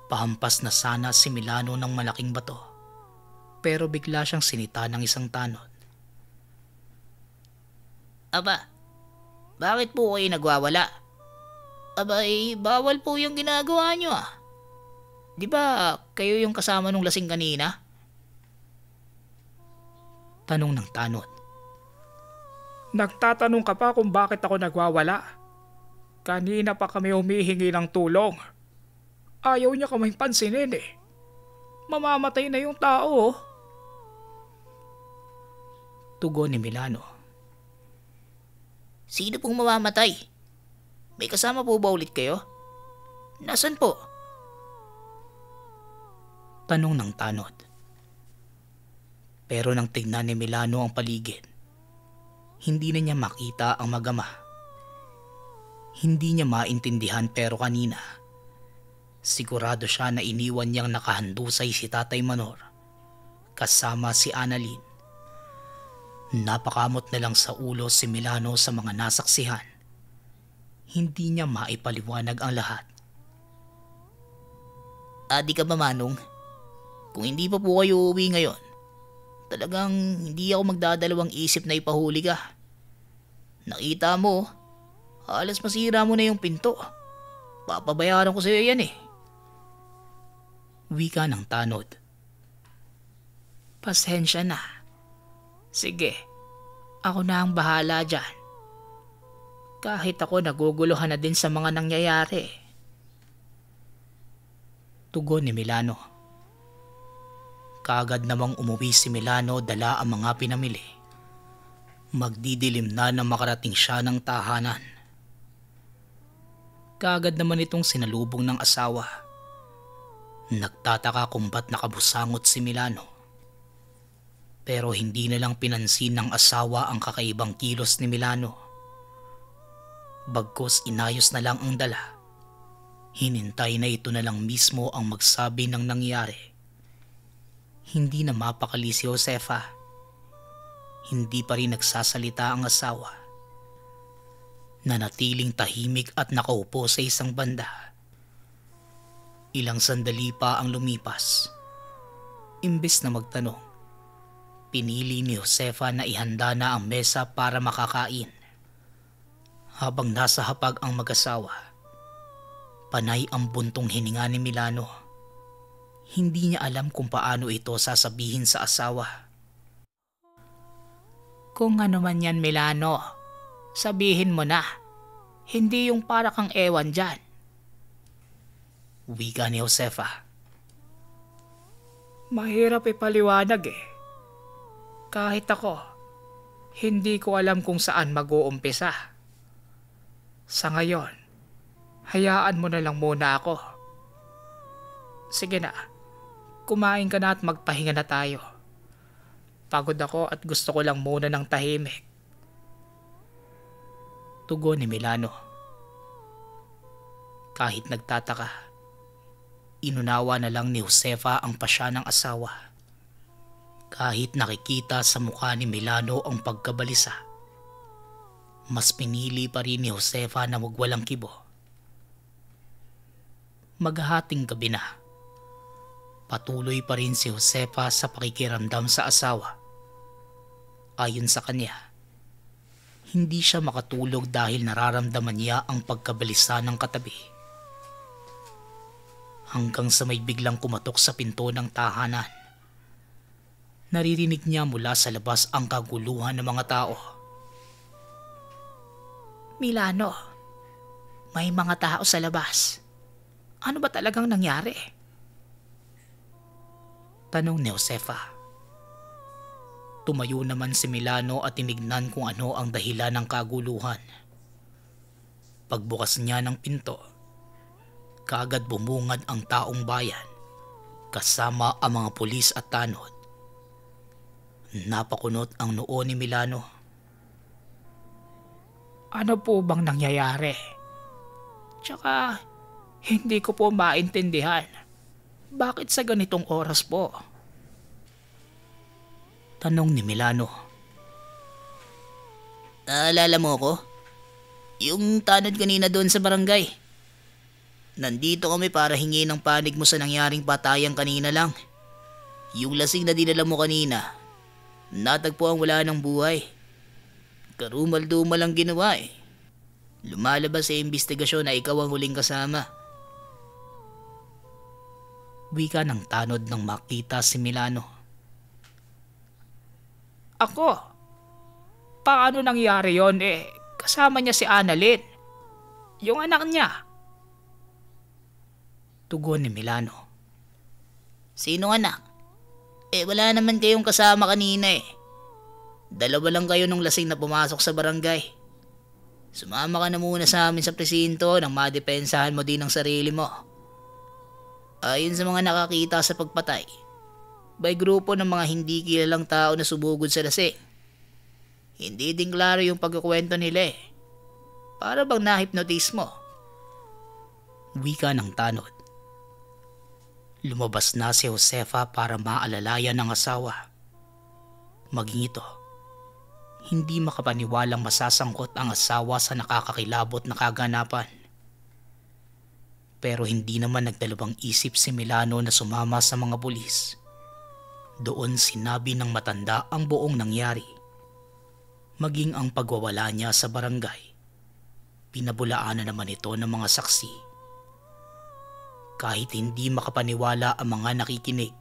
Pahampas na sana si Milano ng malaking bato, pero bigla siyang sinita ng isang tanod. Aba, bakit po kayo nagwawala? Aba, bawal po yung ginagawa nyo ah. Di ba kayo yung kasama nung lasing kanina? Tanong ng tanod. Nagtatanong ka pa kung bakit ako nagwawala. Kanina pa kami humihingi ng tulong. Ayaw niya kaming pansinin eh. Mamamatay na yung tao oh. Tugon ni Milano. Sino pong mamamatay? May kasama po ba ulit kayo? Nasaan po? Tanong ng tanod. Pero nang tignan ni Milano ang paligid, hindi na niya makita ang magama. Hindi niya maintindihan pero kanina, sigurado siya na iniwan niyang nakahandusay si Tatay Manor kasama si Annalyn. Napakamot na lang sa ulo si Milano sa mga nasaksihan. Hindi niya maipaliwanag ang lahat. Adi ka ba Manong? Kung hindi pa po kayo uuwi ngayon, talagang hindi ako magdadalawang isip na ipahuli ka. Nakita mo, halos masira mo na yung pinto. Papabayaran ko sa'yo yan eh. Wika ng tanod. Pasensya na. Sige, ako na ang bahala dyan. Kahit ako naguguluhan na din sa mga nangyayari. Tugon ni Milano. Kaagad namang umuwi si Milano dala ang mga pinamili. Magdidilim na nang makarating siya ng tahanan. Kaagad naman itong sinalubong ng asawa. Nagtataka kung ba't nakabusangot si Milano. Pero hindi na lang pinansin ng asawa ang kakaibang kilos ni Milano. Bagkus inayos na lang ang dala. Hinintay na ito na lang mismo ang magsabi ng nangyari. Hindi na mapakali si Josefa. Hindi pa rin nagsasalita ang asawa. Nanatiling tahimik at nakaupo sa isang banda. Ilang sandali pa ang lumipas. Imbes na magtanong, pinili ni Josefa na ihanda na ang mesa para makakain. Habang nasa hapag ang mag-asawa, panay ang buntong hininga ni Milano. Hindi niya alam kung paano ito sasabihin sa asawa. Kung ano man yan Milano, sabihin mo na. Hindi yung para kang ewan dyan. Wika ni Josefa. Mahirap ipaliwanag eh. Kahit ako, hindi ko alam kung saan mag-uumpisa. Sa ngayon, hayaan mo na lang muna ako. Sige na, kumain ka na at magpahinga na tayo. Pagod ako at gusto ko lang muna ng tahimik. Tugon ni Milano. Kahit nagtataka, inunawa na lang ni Josefa ang pasya ng asawa. Kahit nakikita sa mukha ni Milano ang pagkabalisa, mas pinili pa rin ni Josefa na magwalang kibo. Maghahating gabi na. Patuloy pa rin si Josefa sa pakikiramdam sa asawa. Ayon sa kanya, hindi siya makatulog dahil nararamdaman niya ang pagkabalisa ng katabi. Hanggang sa may biglang kumatok sa pinto ng tahanan. Naririnig niya mula sa labas ang kaguluhan ng mga tao. Milano, may mga tao sa labas. Ano ba talagang nangyari? Tanong ni Josefa. Tumayo naman si Milano at tinignan kung ano ang dahilan ng kaguluhan. Pagbukas niya ng pinto, kaagad bumungad ang taong bayan kasama ang mga pulis at tanod. Napakunot ang noo ni Milano. Ano po bang nangyayari? Tsaka, hindi ko po maintindihan. Bakit sa ganitong oras po? Tanong ni Milano. Naalala mo ko? Yung tanod kanina doon sa barangay. Nandito kami para hingi ng panig mo sa nangyaring patayan kanina lang. Yung lasing na dinala mo kanina, natagpuan wala ng buhay. Karumal-dumal ang ginawa eh. Lumalabas sa investigasyon na ikaw ang huling kasama. Wika ng tanod nang makita si Milano. Ako? Paano nangyari yon eh? Kasama niya si Annalyn. Yung anak niya. Tugon ni Milano. Sino anak? Wala naman kayong kasama kanina eh. Dalawa lang kayo nung lasing na pumasok sa barangay. Sumama ka na muna sa amin sa presinto nang madepensahan mo din ang sarili mo. Ayon sa mga nakakita sa pagpatay, may grupo ng mga hindi kilalang tao na sumugod sa lasing. Hindi din klaro yung pagkukwento nila eh. Para bang nahipnotis mo? Wika ng tanod. Lumabas na si Josefa para maalalayan ng asawa. Maging ito, hindi makapaniwalang masasangkot ang asawa sa nakakakilabot na kaganapan. Pero hindi naman nagdalawang isip si Milano na sumama sa mga pulis. Doon sinabi ng matanda ang buong nangyari. Maging ang pagwawala niya sa barangay, pinabulaanan naman ito ng mga saksi. Kahit hindi makapaniwala ang mga nakikinig,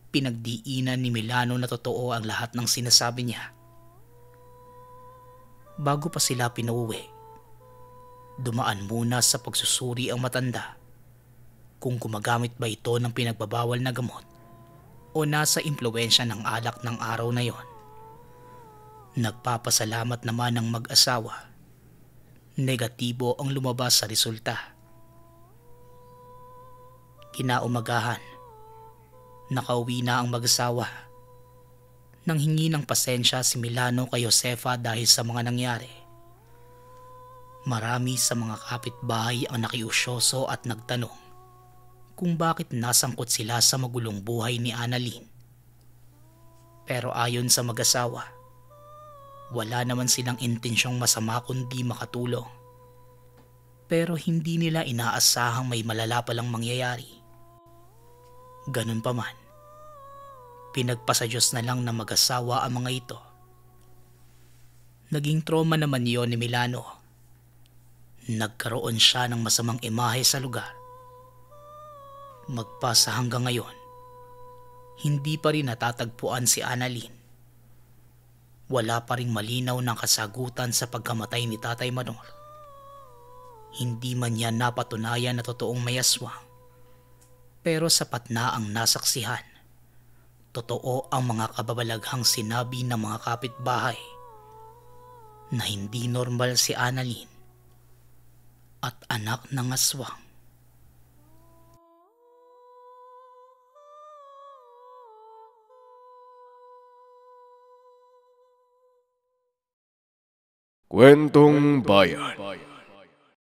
pinagdiinan ni Milano na totoo ang lahat ng sinasabi niya. Bago pa sila pinauwi, dumaan muna sa pagsusuri ang matanda kung gumagamit ba ito ng pinagbabawal na gamot o nasa impluwensya ng alak ng araw na yon. Nagpapasalamat naman ang mag-asawa. Negatibo ang lumabas sa resulta. Kinaumagahan, nakauwi na ang mag-asawa. Nang hingi ng pasensya si Milano kay Josefa dahil sa mga nangyari. Marami sa mga kapitbahay ang nakiusyoso at nagtanong kung bakit nasangkot sila sa magulong buhay ni Annalyn. Pero ayon sa mag-asawa, wala naman silang intensyong masama kundi makatulong. Pero hindi nila inaasahang may malala palang mangyayari. Ganun pa man, pinagpasa Diyos na lang na mag-asawa ang mga ito. Naging trauma naman yon ni Milano. Nagkaroon siya ng masamang imahe sa lugar. Magpasa hanggang ngayon, hindi pa rin natatagpuan si Annalyn. Wala pa ring malinaw ng kasagutan sa pagkamatay ni Tatay Manor. Hindi man yan napatunayan na totoong may aswang. Pero sapat na ang nasaksihan. Totoo ang mga kababalaghang sinabi ng mga kapitbahay na hindi normal si Annalyn at anak ng aswang. Kwentong Bayan.